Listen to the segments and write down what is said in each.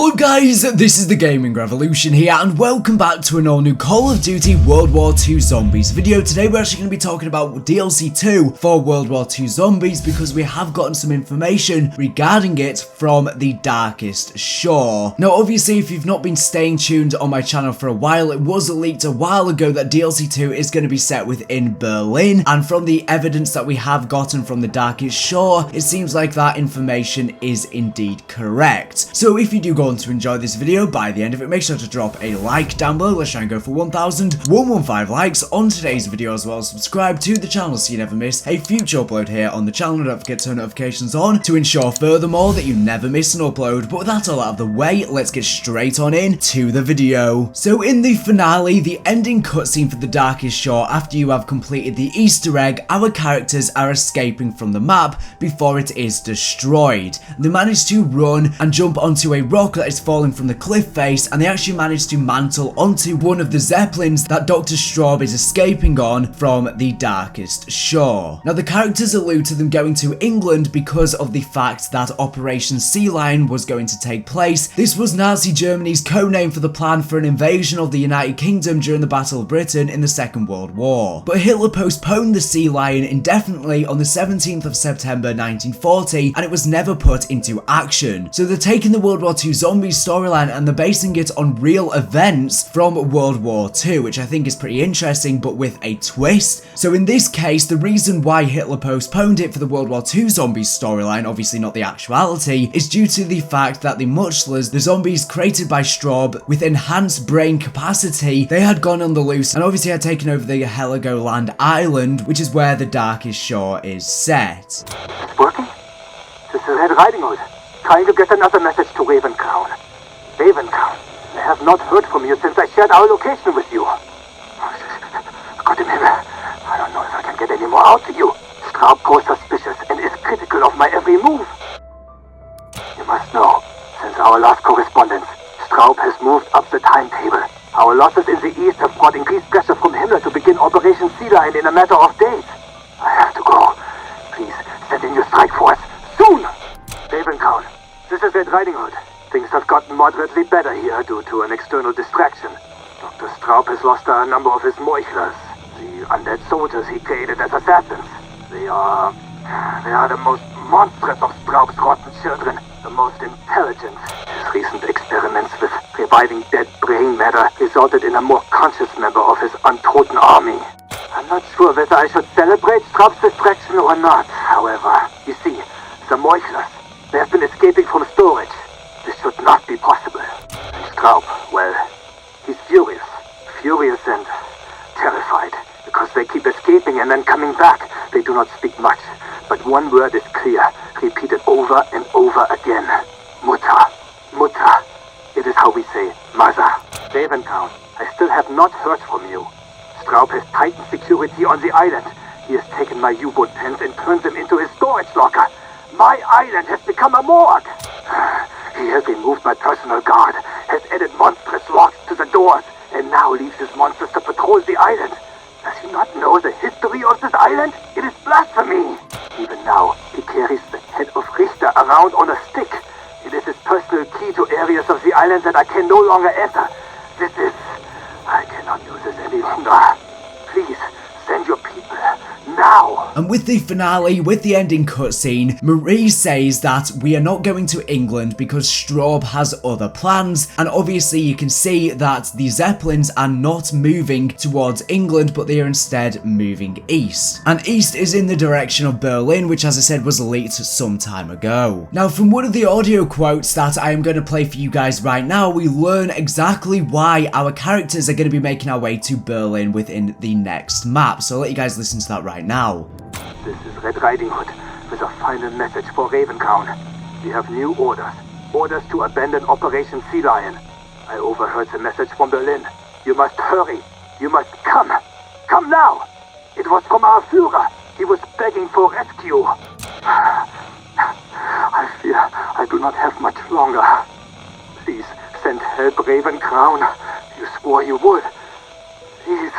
Hello guys, this is the Gaming Revolution here and welcome back to an all new Call of Duty World War II Zombies video. Today we're actually going to be talking about DLC 2 for World War II Zombies because we have gotten some information regarding it from the Darkest Shore. Now obviously if you've not been staying tuned on my channel for a while, it was leaked a while ago that DLC 2 is going to be set within Berlin, and from the evidence that we have gotten from the Darkest Shore, it seems like that information is indeed correct. So if you do go on to enjoy this video, by the end of it, make sure to drop a like down below. Let's try and go for 1,115 likes on today's video as well. Subscribe to the channel so you never miss a future upload here on the channel. Don't forget to turn notifications on to ensure furthermore that you never miss an upload. But with that all out of the way, let's get straight on into the video. So in the finale, the ending cutscene for the Darkest Shore, after you have completed the Easter egg, our characters are escaping from the map before it is destroyed. They manage to run and jump onto a rock that is falling from the cliff face, and they actually manage to mantle onto one of the zeppelins that Dr. Straub is escaping on from the Darkest Shore. Now the characters allude to them going to England because of the fact that Operation Sea Lion was going to take place. This was Nazi Germany's codename for the plan for an invasion of the United Kingdom during the Battle of Britain in the Second World War. But Hitler postponed the Sea Lion indefinitely on the 17th of September 1940, and it was never put into action. So they're taking the World War II Zombies storyline and they're basing it on real events from World War II, which I think is pretty interesting, but with a twist. So in this case, the reason why Hitler postponed it for the World War II Zombies storyline, obviously not the actuality, is due to the fact that the Muchlers, the zombies created by Straub with enhanced brain capacity, they had gone on the loose and obviously had taken over the Heligoland Island, which is where the Darkest Shore is set. It's working? This is Red Riding Hood, trying to get another message to Ravencrown. Ravencrown, I have not heard from you since I shared our location with you. God in heaven, I don't know if I can get any more out to you. Straub grows suspicious and is critical of my every move. You must know, since our last correspondence, Straub has moved up the timetable. Our losses in the east have brought increased pressure from Himmler to begin Operation Sea Lion in a matter of days. I have to go. Please, send in your strike force, soon! Ravencrown, this is Red Riding Hood. Things have gotten moderately better here due to an external distraction. Dr. Straub has lost a number of his Meuchlers, the undead soldiers he created as assassins. They are the most monstrous of Straub's rotten children, the most intelligent. His recent experiments with reviving dead brain matter resulted in a more conscious member of his Untoten army. I'm not sure whether I should celebrate Straub's distraction or not, however. You see, the Meuchlers, they have been escaping from storage. This should not be possible. And Straub, well, he's furious. Furious and terrified, because they keep escaping and then coming back. They do not speak much, but one word is clear, repeated over and over again. Mutter. Mutter. It is how we say mother. Raventown, I still have not heard from you. Straub has tightened security on the island. He has taken my U-boat pens and turned them into his storage locker. My island has become a morgue. He has removed my personal guard, has added monstrous locks to the doors, and now leaves his monsters to patrol the island. Does he not know the history of this island? It is blasphemy. Even now, he carries the head of Richter around on a stick. It is his personal key to areas of the island that I can no longer enter. I cannot do this any longer. Please, send your people, now! And with the finale, with the ending cutscene, Marie says that we are not going to England because Straub has other plans, and obviously you can see that the Zeppelins are not moving towards England, but they are instead moving east. And east is in the direction of Berlin, which as I said was leaked some time ago. Now from one of the audio quotes that I am going to play for you guys right now, we learn exactly why our characters are going to be making our way to Berlin within the next map. So I'll let you guys listen to that right now. This is Red Riding Hood with a final message for Ravencrown. We have new orders. Orders to abandon Operation Sea Lion. I overheard the message from Berlin. You must hurry. You must come. Come now. It was from our Führer. He was begging for rescue. I fear I do not have much longer. Please send help, Ravencrown. You swore you would. Please.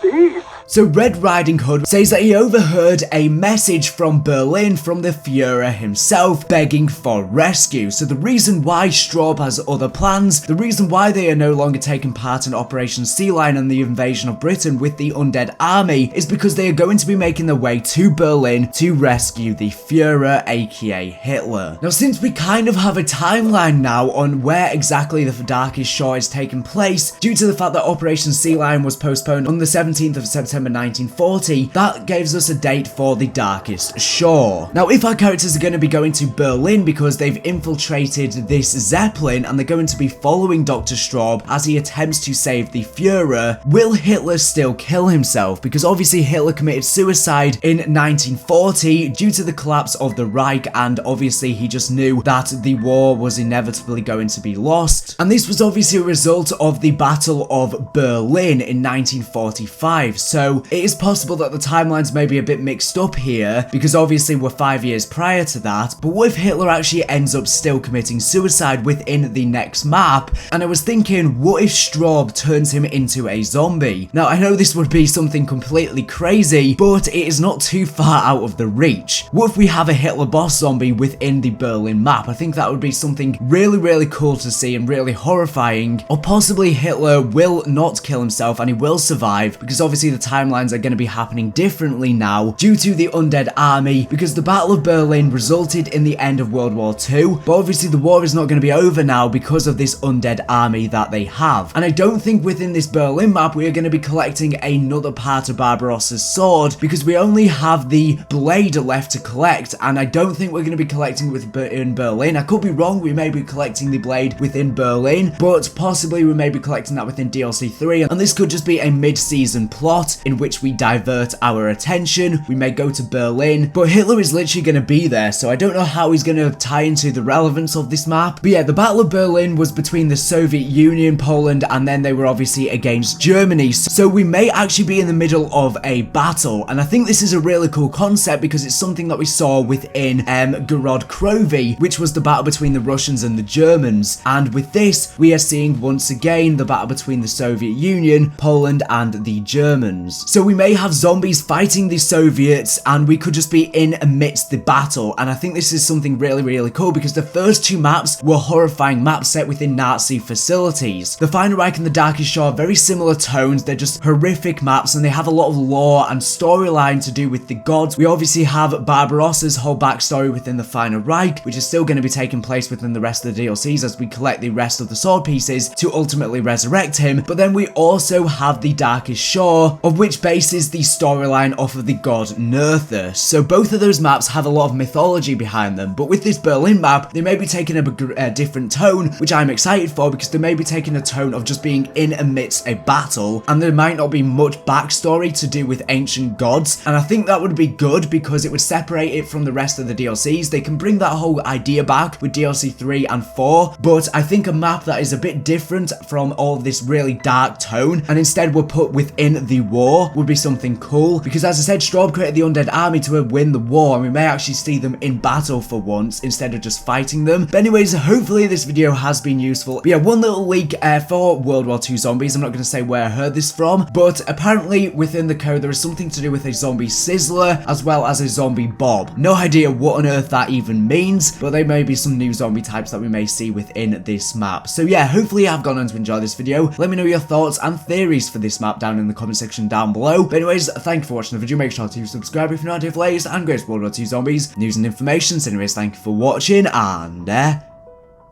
Please. So Red Riding Hood says that he overheard a message from Berlin from the Führer himself begging for rescue. So the reason why Straub has other plans, the reason why they are no longer taking part in Operation Sea Lion and the invasion of Britain with the undead army is because they are going to be making their way to Berlin to rescue the Führer, aka Hitler. Now, since we kind of have a timeline now on where exactly the Darkest Shore is taking place, due to the fact that Operation Sea Lion was postponed on the 17th of September 1940, that gives us a date for the Darkest Shore. Now, if our characters are going to be going to Berlin because they've infiltrated this Zeppelin and they're going to be following Dr. Straub as he attempts to save the Führer, will Hitler still kill himself? Because obviously Hitler committed suicide in 1940 due to the collapse of the Reich, and obviously he just knew that the war was inevitably going to be lost. And this was obviously a result of the Battle of Berlin in 1945. So it is possible that the timelines may be a bit mixed up here, because obviously we're 5 years prior to that. But what if Hitler actually ends up still committing suicide within the next map? And I was thinking, what if Straub turns him into a zombie? Now, I know this would be something completely crazy, but it is not too far out of the reach. What if we have a Hitler boss zombie within the Berlin map? I think that would be something really cool to see and really horrifying. Or possibly Hitler will not kill himself and he will survive, because obviously the timelines are going to be happening differently now due to the undead army, because the Battle of Berlin resulted in the end of World War II, but obviously the war is not going to be over now because of this undead army that they have. And I don't think within this Berlin map we are going to be collecting another part of Barbarossa's sword, because we only have the blade left to collect, and I don't think we're going to be collecting in Berlin. I could be wrong, we may be collecting the blade within Berlin, but possibly we may be collecting that within DLC 3, and this could just be a mid-season plot in which we divert our attention. We may go to Berlin, but Hitler is literally going to be there, so I don't know how he's going to tie into the relevance of this map. But yeah, the Battle of Berlin was between the Soviet Union, Poland, and then they were obviously against Germany, so we may actually be in the middle of a battle, and I think this is a really cool concept because it's something that we saw within Gorod Krovi, which was the battle between the Russians and the Germans. And with this, we are seeing once again the battle between the Soviet Union, Poland, and the Germans. So we may have zombies fighting the Soviets, and we could just be in amidst the battle. And I think this is something really cool, because the first two maps were horrifying maps set within Nazi facilities. The Final Reich and the Darkest Shore are very similar tones. They're just horrific maps, and they have a lot of lore and storyline to do with the gods. We obviously have Barbarossa's whole backstory within the Final Reich, which is still going to be taking place within the rest of the DLCs as we collect the rest of the sword pieces to ultimately resurrect him. But then we also have the Darkest Shore, of which bases the storyline off of the god Nerthus. So both of those maps have a lot of mythology behind them, but with this Berlin map, they may be taking a different tone, which I'm excited for, because they may be taking a tone of just being in amidst a battle, and there might not be much backstory to do with ancient gods. And I think that would be good, because it would separate it from the rest of the DLCs. They can bring that whole idea back with DLC 3 and 4, but I think a map that is a bit different from all this really dark tone, and instead we're put within the war, would be something cool, because as I said, Straub created the undead army to win the war, and we may actually see them in battle for once instead of just fighting them. But anyways, hopefully this video has been useful. But yeah, one little leak for World War II zombies. I'm not going to say where I heard this from, but apparently within the code there is something to do with a zombie sizzler as well as a zombie bob. No idea what on earth that even means, but there may be some new zombie types that we may see within this map. So yeah, hopefully you have gone on to enjoy this video. Let me know your thoughts and theories for this map down in the comment section down below. But anyways, thank you for watching the video. Make sure to subscribe if you're not here for latest and greatest World War II zombies news and information. So anyways, thank you for watching, and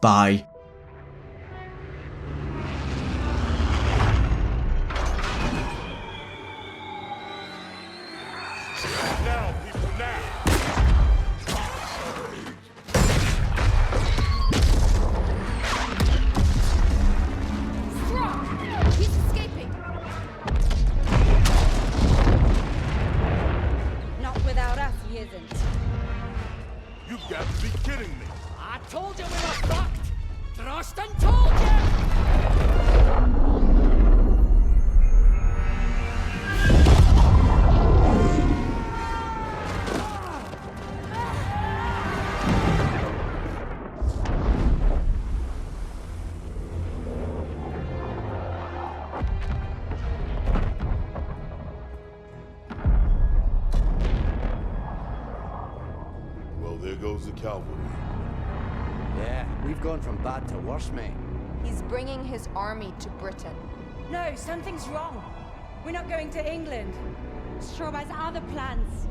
bye. You've got to be kidding me. I told you we were fucked! Drosten told you! cavalry. Yeah, we've gone from bad to worse, mate. He's bringing his army to Britain. No, something's wrong. We're not going to England. Straub has other plans.